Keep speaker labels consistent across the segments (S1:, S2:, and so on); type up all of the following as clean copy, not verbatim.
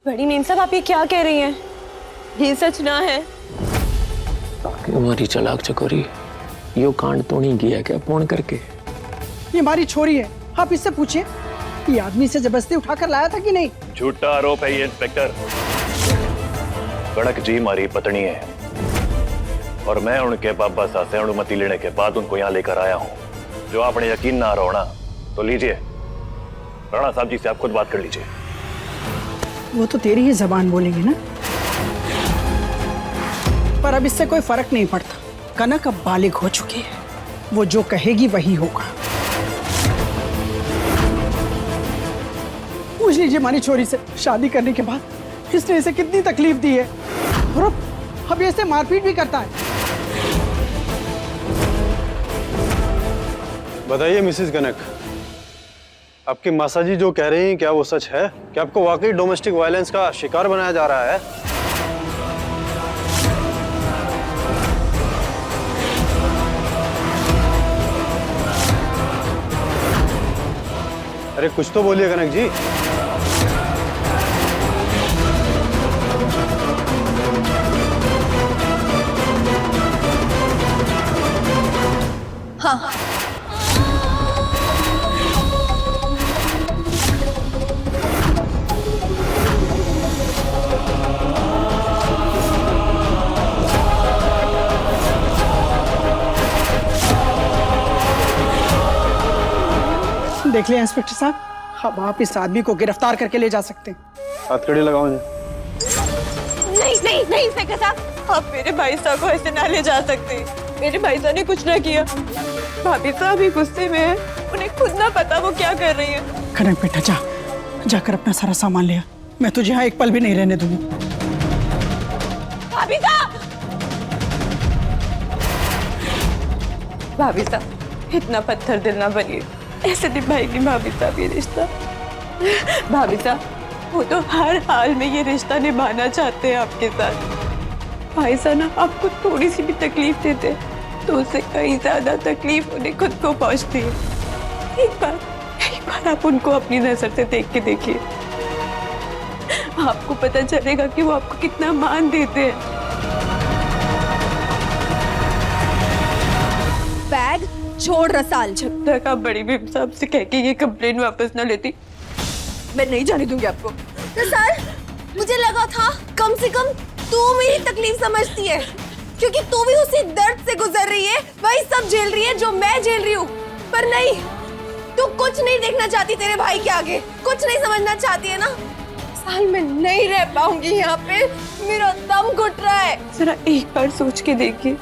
S1: बड़ी मीम साहब, आप ये क्या कह रही हैं? ये सच ना है।
S2: कि हमारी चालाक चकोरी यो कांड तो नहीं किया क्या फोन करके?
S3: ये हमारी छोरी है, आप इससे पूछिए ये आदमी से जबरदस्ती उठाकर लाया था कि नहीं।
S4: झूठा आरोप है ये इंस्पेक्टर। कड़क जी मारी पत्नी है और मैं उनके बाबा साहब से अनुमति लेने के बाद उनको यहाँ लेकर आया हूँ। जो आपने यकीन ना रहो ना तो लीजिए, राणा साहब जी से आप खुद बात कर लीजिए।
S3: वो तो तेरी ही जबान बोलेंगे ना, पर अब इससे कोई फर्क नहीं पड़ता। कनक अब बालिग हो चुकी है, वो जो कहेगी वही होगा। पूछ लीजिए हमारी छोरी से, शादी करने के बाद इसने इसे कितनी तकलीफ दी है और अब ये इसे मारपीट भी करता है।
S5: बताइए मिसेस कनक, आपकी मासाजी जो कह रही हैं क्या वो सच है? क्या आपको वाकई डोमेस्टिक वायलेंस का शिकार बनाया जा रहा है? अरे कुछ तो बोलिए कनक जी।
S1: हाँ,
S3: देख लिया इंस्पेक्टर साहब, अब आप इस आदमी को गिरफ्तार करके ले जा सकते हैं।
S5: हथकड़ी लगाओ मुझे।
S1: नहीं नहीं नहीं इंस्पेक्टर साहब, आप मेरे भाई साहब को ऐसे ना ले जा सकते। मेरे भाई साहब ने कुछ ना किया। भाभी साहब भी गुस्से में है, उन्हें खुद ना पता वो क्या कर रही है।
S3: कनक बेटा जा, जाकर अपना सारा सामान ले आ। मैं तुझे यहाँ एक पल भी नहीं रहने दूंगी।
S1: भाभी साहब, भाभी साहब इतना पत्थर दिल ना बनिए, ऐसे निभाएगी भाभी साहब ये रिश्ता। भाभी साहब, वो तो हर हाल में ये रिश्ता निभाना चाहते हैं आपके साथ। भाई साहब ना आपको थोड़ी सी भी तकलीफ देते तो उससे कई ज्यादा तकलीफ उन्हें खुद को पहुंचती है। एक बार आप उनको अपनी नजर से देख के देखिए, आपको पता चलेगा कि वो आपको कितना मान देते हैं।
S6: बैग छोड़ रसाल।
S1: जब तक आप बड़ी बीम साहब से कह के ये कंप्लेन वापस ना लेती, मैं नहीं जाने दूंगी आपको।
S6: रसाल, मुझे लगा था कम से कम तू मेरी तकलीफ समझती है, क्योंकि तू भी उसी दर्द से गुजर रही है, वही सब झेल रही है जो मैं झेल रही हूँ। पर नहीं, तू कुछ नहीं देखना चाहती तेरे भाई के आगे, कुछ नहीं समझना चाहती है ना। साल में नहीं रह पाऊंगी यहाँ पे, मेरा दम घुट रहा है।
S1: जरा एक बार सोच के देखिए,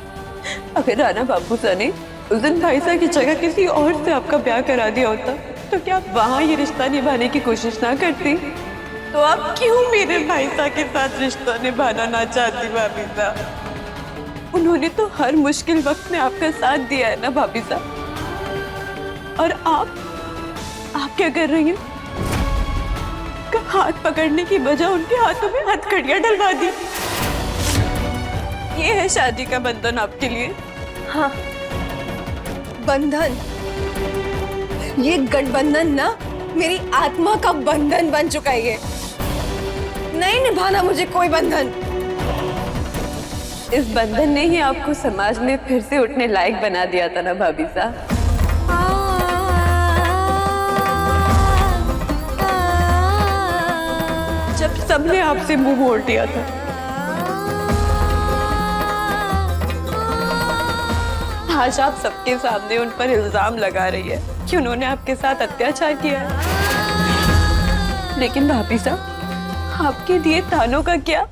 S1: अगर राणा बाबू साहब ने उस दिन भाई साहब की जगह किसी और से आपका ब्याह करा दिया होता तो क्या आप वहाँ ये रिश्ता निभाने की कोशिश ना करती? तो आप क्यों मेरे भाई साहब के साथ रिश्ता निभाना ना चाहती भाभी साहब? उन्होंने तो हर मुश्किल वक्त में आपका साथ दिया है ना भाभी साहब। और आप क्या कर रही हैं? का हाथ पकड़ने की बजाय उनके हाथों में हथकड़ियां डलवा दी। ये है शादी का बंधन आपके लिए।
S6: हाँ, बंधन, ये गठबंधन ना मेरी आत्मा का बंधन बन चुका है। ये नहीं निभाना मुझे कोई बंधन।
S1: इस बंधन ने ही आपको समाज में फिर से उठने लायक बना दिया था ना भाभी साहब। जब सबने आपसे मुंह मोड़ दिया था, आज आप सबके सामने उन पर इल्जाम लगा रही है कि उन्होंने आपके साथ अत्याचार किया है। लेकिन भाभी साहब, आपके दिए तानों का क्या?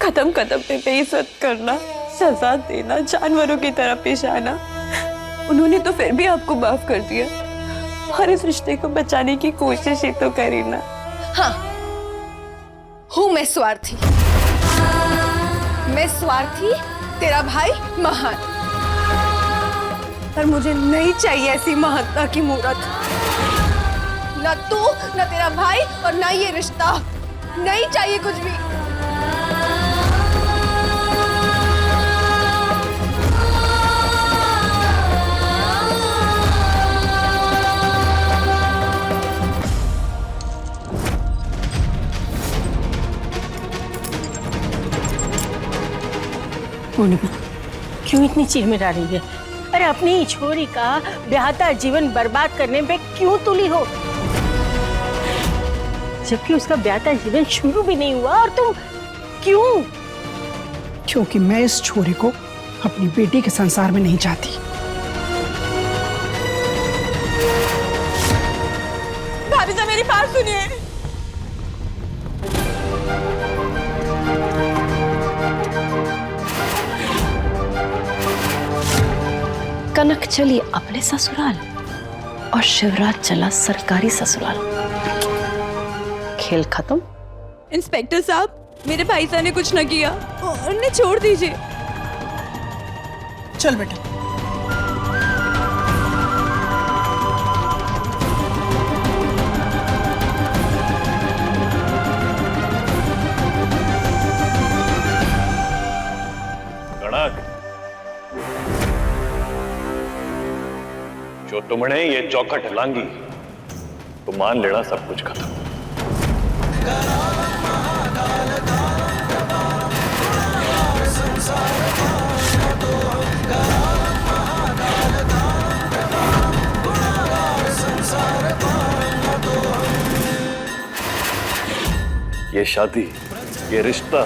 S1: कदम कदम पे बेइज्जत करना, सजा देना, जानवरों की तरह पेश आना, उन्होंने तो फिर भी आपको माफ कर दिया और इस रिश्ते को बचाने की कोशिश ही तो करी ना।
S6: हाँ, हूँ मैं स्वार्थी। मैं स्वार्थी, तेरा भाई महान। पर मुझे नहीं चाहिए ऐसी महानता की मूर्त। न तू, न तेरा भाई और न ये रिश्ता। नहीं चाहिए कुछ भी।
S7: पूर्णिमा क्यों इतनी चिरमिरा रही है? अरे अपनी ही छोरी का ब्याहता जीवन बर्बाद करने पे क्यों तुली हो, जबकि उसका ब्याहता जीवन शुरू भी नहीं हुआ और तुम क्यों?
S3: क्योंकि मैं इस छोरी को अपनी बेटी के संसार में नहीं चाहती।
S1: भाभी साहब मेरी बात सुनिए।
S8: कनक चली अपने ससुराल और शिवराज चला सरकारी ससुराल। खेल खत्म।
S1: इंस्पेक्टर साहब, मेरे भाई साहब ने कुछ न किया, उन्हें छोड़ दीजिए।
S3: चल बेटा।
S4: कनक, जो तुमने ये चौखट लांगी तो मान लेना सब कुछ खत्म। ये शादी, ये रिश्ता,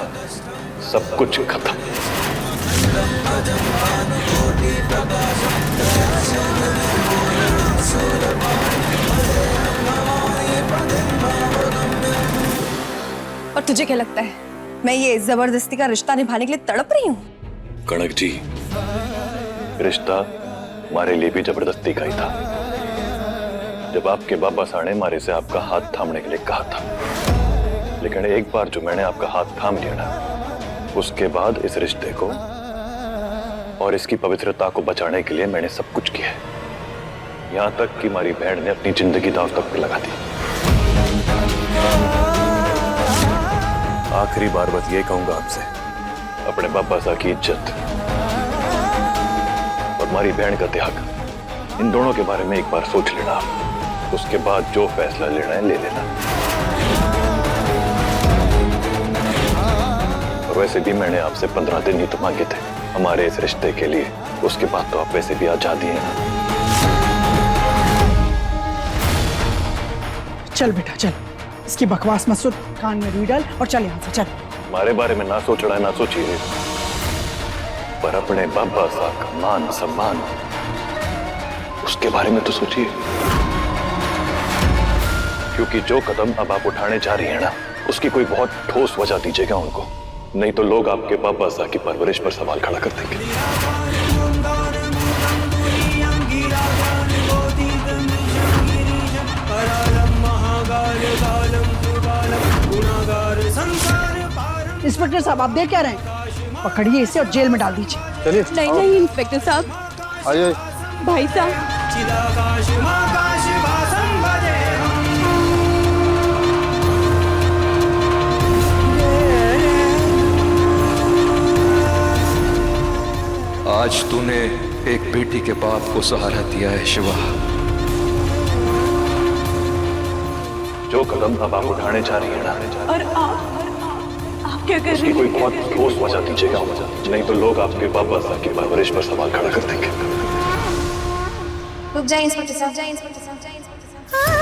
S4: सब कुछ खत्म।
S6: और तुझे क्या लगता है मैं ये जबरदस्ती का रिश्ता निभाने के लिए तड़प रही हूँ?
S4: कनक जी, रिश्ता हमारे लिए भी जबरदस्ती का ही था। जब आपके बाबा साहब ने हमारे से आपका हाथ थामने के लिए कहा था, लेकिन एक बार जो मैंने आपका हाथ थाम लिया ना, उसके बाद इस रिश्ते को और इसकी पवित्रता को बचाने के लिए मैंने सब कुछ किया है। यहां तक कि हमारी बहन ने अपनी जिंदगी दांव तक पे लगा दी। आखिरी बार बस ये कहूंगा आपसे, अपने बाबा साहब की इज्जत और हमारी बहन का त्याग, इन दोनों के बारे में एक बार सोच लेना। उसके बाद जो फैसला लेना है ले लेना। और वैसे भी मैंने आपसे 15 दिन ही तो मांगे थे हमारे इस रिश्ते के लिए। उसके बाद तो आप वैसे भी आजादी हैं ना।
S3: चल बेटा चल, इसकी बकवास मत सुन, कान में रुई डाल और चल यहाँ से चल।
S4: हमारे बारे में ना सोचना है ना सोचिए, पर अपने बाबा साहब का मान सम्मान, उसके बारे में तो सोचिए। क्योंकि जो कदम अब आप उठाने जा रही हैं ना, उसकी कोई बहुत ठोस वजह दीजिएगा उनको, नहीं तो लोग आपके बाबा साहब की परवरिश पर सवाल खड़ा कर देंगे।
S3: इंस्पेक्टर साहब, आप देख क्या रहे हैं? पकड़िए इसे और जेल में डाल दीजिए।
S5: चलिए।
S1: नहीं नहीं इंस्पेक्टर साहब,
S5: आइए।
S1: भाई साहब,
S9: आज तूने एक बेटी के बाप को सहारा दिया है शिवा।
S4: जो कदम अब आप उठाने जा रही है ना,
S1: और आप क्या कर
S4: उसकी
S1: रही
S4: कोई
S1: हैं?
S4: बहुत ठोस वजह दीजिएगा, नहीं तो लोग आपके बाबा साहब की परवरिश पर सवाल खड़ा कर देंगे।
S6: रुक जाइए इंस्पेक्टर साहब, जाइए इंस्पेक्टर साहब, जाइए इंस्पेक्टर साहब।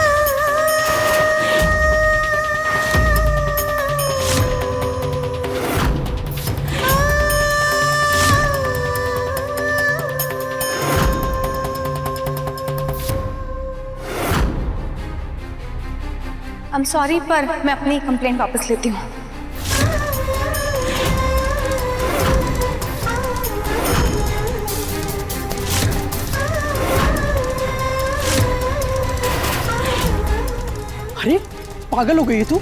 S6: I'm sorry, पर मैं अपनी कंप्लेंट वापस लेती हूँ।
S3: अरे पागल हो गई है तू?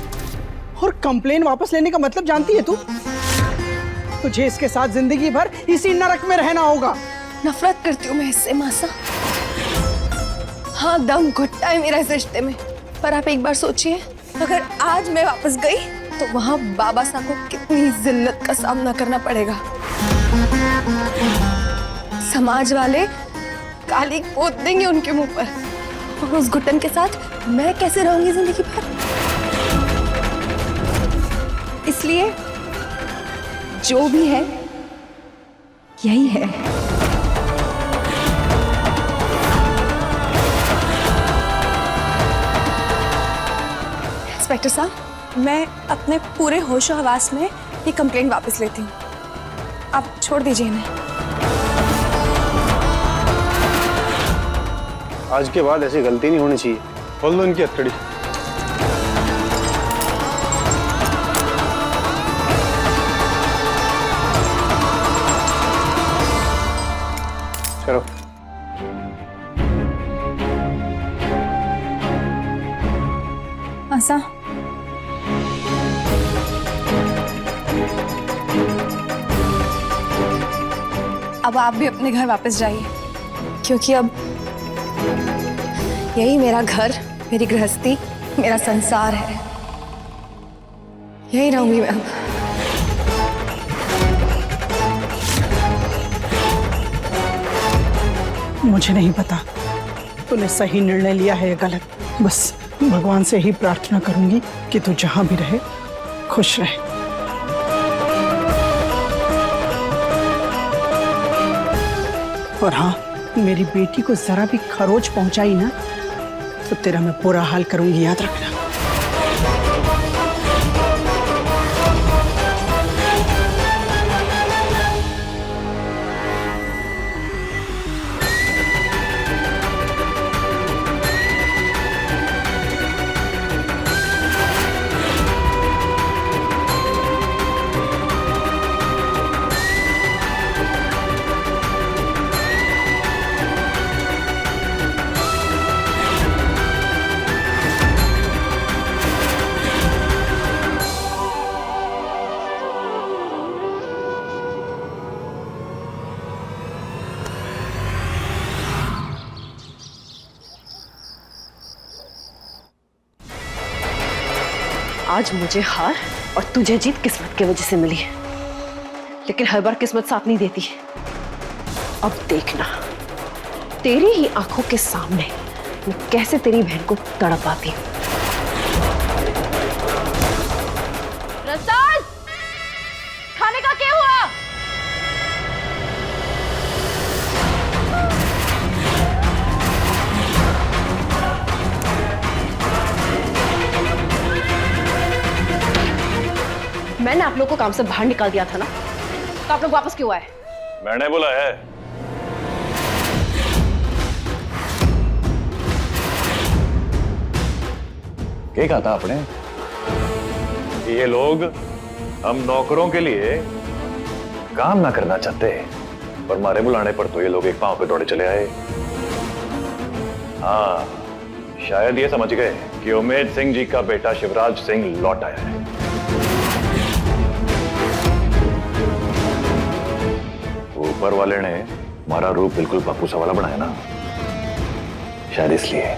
S3: और कंप्लेन वापस लेने का मतलब जानती है तू? तुझे इसके साथ जिंदगी भर इसी नरक में रहना होगा।
S6: नफरत करती हूँ मैं इससे मासा। हाँ, दम घुटता है मेरा इस रिश्ते में, पर आप एक बार सोचिए, अगर आज मैं वापस गई तो वहां बाबा साहब को कितनी जिल्लत का सामना करना पड़ेगा। समाज वाले काली पोत देंगे उनके मुंह पर, और उस घुटन के साथ मैं कैसे रहूंगी जिंदगी भर। इसलिए जो भी है यही है। इंस्पेक्टर साहब, मैं अपने पूरे होशो हवास में ये कंप्लेंट वापस लेती हूँ। आप छोड़ दीजिए इन्हें।
S5: आज के बाद ऐसी गलती नहीं होनी चाहिए। खोल दो इनकी हथकड़ी। चलो।
S6: आशा, अब आप भी अपने घर वापस जाइए, क्योंकि अब यही मेरा घर, मेरी गृहस्थी, मेरा संसार है। यही रहूंगी मैं अब।
S3: मुझे नहीं पता तूने सही निर्णय लिया है या गलत। बस भगवान से ही प्रार्थना करूंगी कि तू जहां भी रहे खुश रहे। और हाँ, मेरी बेटी को जरा भी खरोच पहुंचाई ना तो तेरा मैं बुरा हाल करूंगी, याद रखना।
S8: आज मुझे हार और तुझे जीत किस्मत की वजह से मिली है, लेकिन हर बार किस्मत साथ नहीं देती। अब देखना तेरी ही आंखों के सामने मैं कैसे तेरी बहन को तड़प पाती हूँ। रसाल, खाने का क्या हुआ? मैंने आप लोग को काम से बाहर निकाल दिया था ना, तो आप लोग वापस क्यों आए?
S4: मैंने बोला है। क्या कहा था आपने कि ये लोग हम नौकरों के लिए काम ना करना चाहते, पर हमारे बुलाने पर तो ये लोग एक पांव पे दौड़े चले आए। हाँ, शायद ये समझ गए कि उमेद सिंह जी का बेटा शिवराज सिंह लौट आया है। ऊपर वाले ने हमारा रूप बिल्कुल पप्पू सा वाला बनाया ना, शायद इसलिए।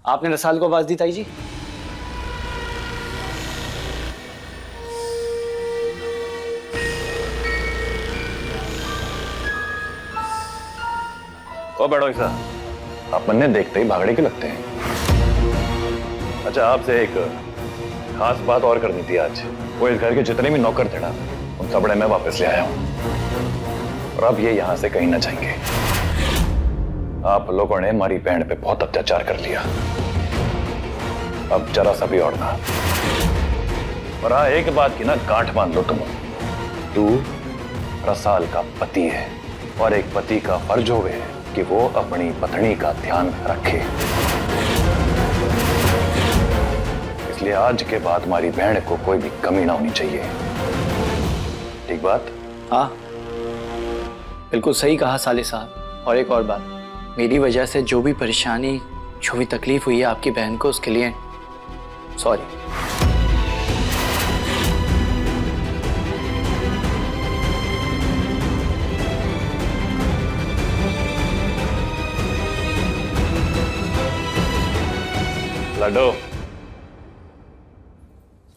S10: आपने रसाल को आवाज दी ताई जी?
S4: ओ बड़ो सा, अपने देखते ही भागड़े के लगते हैं। अच्छा, आपसे एक खास बात और करनी थी आज। वो इस घर के जितने भी नौकर थे ना, उन सबड़े मैं वापस ले आया हूं, और अब ये यहां से कहीं ना जाएंगे। आप लोगों ने हमारी बहन पे बहुत अत्याचार कर लिया, अब जरा सा भी और ना। और हाँ, एक बात की ना गांठ बांध लो तुम। तू रसाल का पति है, और एक पति का फर्ज होवे कि वो अपनी पत्नी का ध्यान रखे। इसलिए आज के बाद हमारी बहन को कोई भी कमी ना होनी चाहिए। ठीक बात?
S10: हाँ, बिल्कुल सही कहा साले साहब। और एक और बात, मेरी वजह से जो भी परेशानी, जो भी तकलीफ हुई है आपकी बहन को, उसके लिए सॉरी।
S4: लड्डू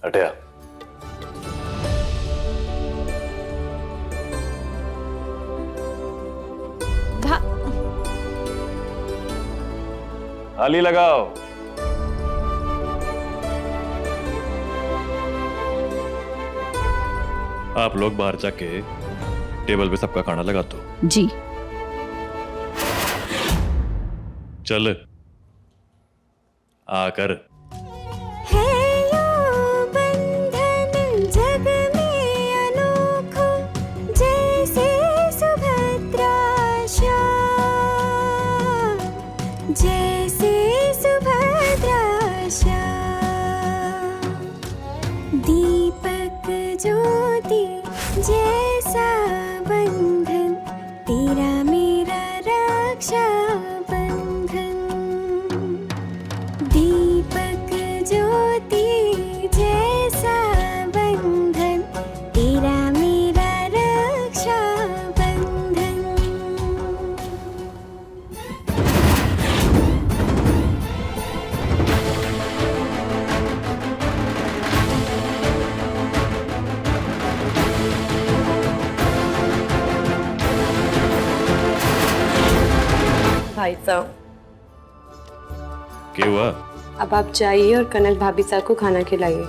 S4: हटिया। थाली लगाओ। आप लोग बाहर जाके टेबल पे सबका खाना लगा दो।
S8: जी।
S4: चल आकर
S6: है यो बंधन जग में अनोखा, जैसे सुभद्रा श्याम, जैसे सुभद्रा श्याम। दीपक ज्योति जैसा बंधन, तेरा मेरा रक्षा बंधन। दीपक ज्योति जैसा बंधन, तेरा मेरा रक्षा बंधन।
S1: भाई साहब,
S4: क्या हुआ?
S1: अब आप जाइए और कनक भाभी साहब को खाना खिलाइए,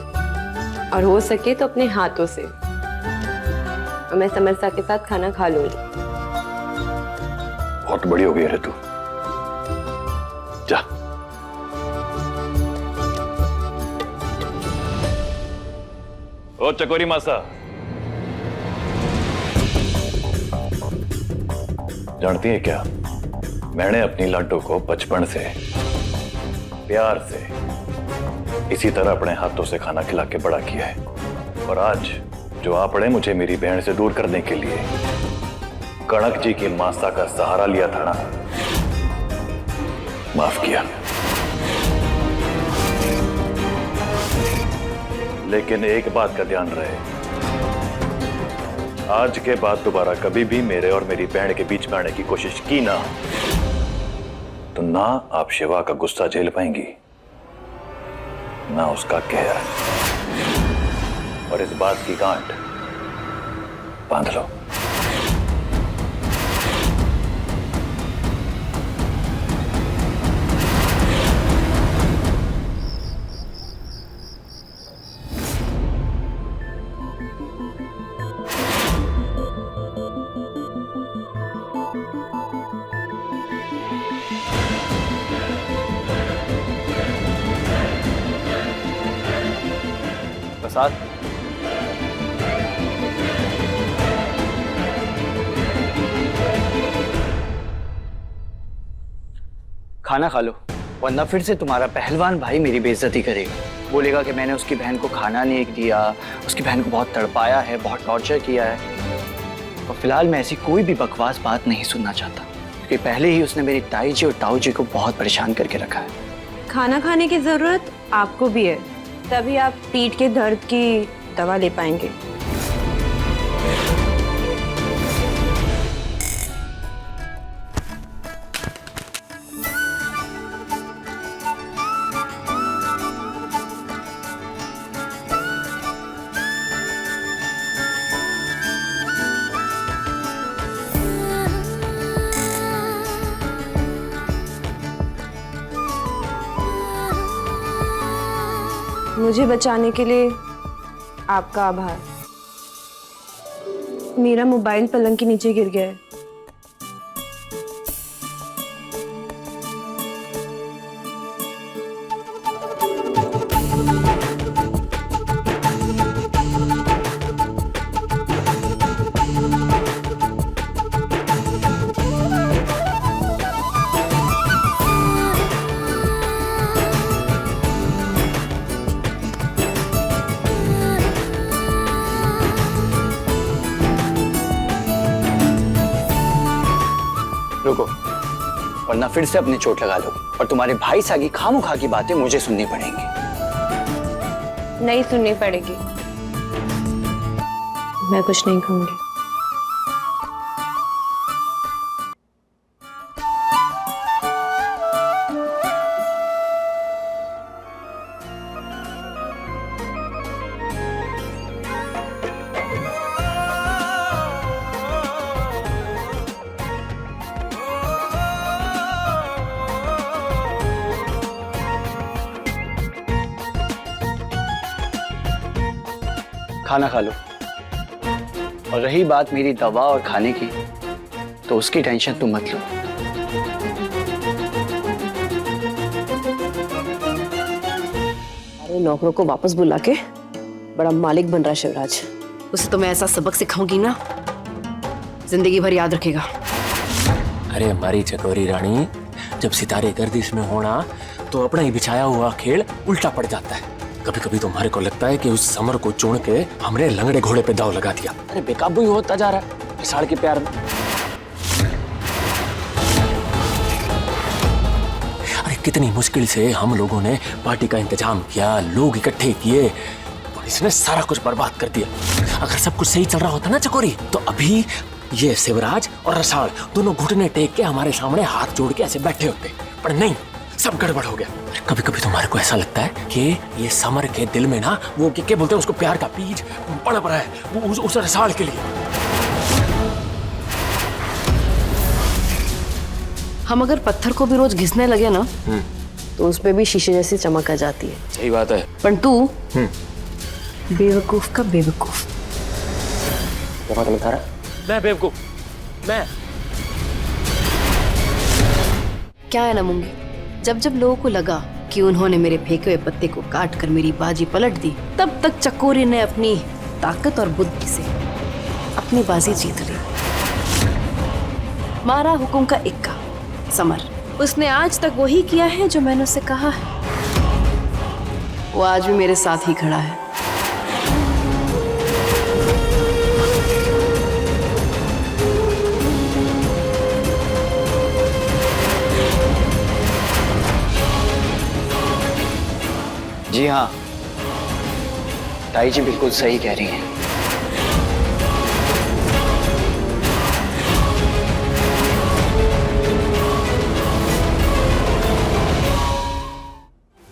S1: और हो सके तो अपने हाथों से। और मैं समर साहब के साथ खाना खा लूंगी।
S4: बहुत बड़ी हो गई रे तू। जा। ओ चकोरी मासा, जानती है क्या, मैंने अपनी लाडो को बचपन से प्यार से इसी तरह अपने हाथों से खाना खिला के बड़ा किया है। और आज जो आपने मुझे मेरी बहन से दूर करने के लिए कणक जी की मासा का सहारा लिया था ना, माफ किया। लेकिन एक बात का ध्यान रहे, आज के बाद दोबारा कभी भी मेरे और मेरी बहन के बीच में आने की कोशिश की ना, तो ना आप शिवा का गुस्सा झेल पाएंगी, ना उसका कहर। और इस बात की गांठ बांध लो।
S10: प्रसाद, खाना खा लो, वरना फिर से तुम्हारा पहलवान भाई मेरी बेइज्जती करेगा। बोलेगा कि मैंने उसकी बहन को खाना नहीं दिया, उसकी बहन को बहुत तड़पाया है, बहुत टॉर्चर किया है। और फिलहाल मैं ऐसी कोई भी बकवास बात नहीं सुनना चाहता, क्योंकि पहले ही उसने मेरी ताई जी और ताऊ जी को बहुत परेशान करके रखा है।
S1: खाना खाने की जरूरत आपको भी है, तभी आप पीठ के दर्द की दवा ले पाएंगे। मुझे बचाने के लिए आपका आभार। मेरा मोबाइल पलंग के नीचे गिर गया है।
S10: रुको, वरना फिर से अपनी चोट लगा लोगे और तुम्हारे भाई साहब की खामोखा की बातें मुझे सुननी पड़ेंगी।
S1: नहीं सुननी पड़ेगी, मैं कुछ नहीं कहूंगी।
S10: खाना खा लो। और रही बात मेरी दवा और खाने की, तो उसकी टेंशन तुम मत लो।
S8: अरे नौकरों को वापस बुला के बड़ा मालिक बन रहा है शिवराज। उसे तो मैं ऐसा सबक सिखाऊंगी ना, जिंदगी भर याद रखेगा।
S2: अरे हमारी चकोरी रानी, जब सितारे गर्दिश में होना तो अपना ही बिछाया हुआ खेल उल्टा पड़ जाता है। कभी कभी तो हमारे को लगता है कि उस समर को चुन के हमने लंगड़े घोड़े पे दाव लगा दिया। अरे बेकाबू ही होता जा रहा है विशाल के प्यार में। अरे कितनी मुश्किल से हम लोगों ने पार्टी का इंतजाम किया, लोग इकट्ठे किए, और इसने सारा कुछ बर्बाद कर दिया। अगर सब कुछ सही चल रहा होता ना चकोरी, तो अभी ये शिवराज और रसाल दोनों घुटने टेक के हमारे सामने हाथ जोड़ के ऐसे बैठे होते, पर नहीं, सब गड़बड़ हो गया। कभी कभी तुम्हारे को ऐसा लगता है कि ये समर के दिल में ना वो क्या बोलते हैं उसको, प्यार का बीज पनप रहा है, वो उस रसाल के लिए।
S8: हम अगर पत्थर को भी रोज घिसने लगे ना, तो उस पे भी शीशे जैसी चमक आ जाती है।
S2: सही बात है।
S8: पर तू बेवकूफ का बेवकूफ।
S2: मैं बेवकूफ? मैं
S8: क्या है ना मुंगी, जब जब लोगों को लगा कि उन्होंने मेरे फेंके हुए पत्ते को काट कर मेरी बाजी पलट दी, तब तक चकोरी ने अपनी ताकत और बुद्धि से अपनी बाजी जीत ली। मारा हुकुम का इक्का समर, उसने आज तक वही किया है जो मैंने उसे कहा है। वो आज भी मेरे साथ ही खड़ा है।
S10: जी हाँ, ताई जी बिल्कुल सही कह रही हैं।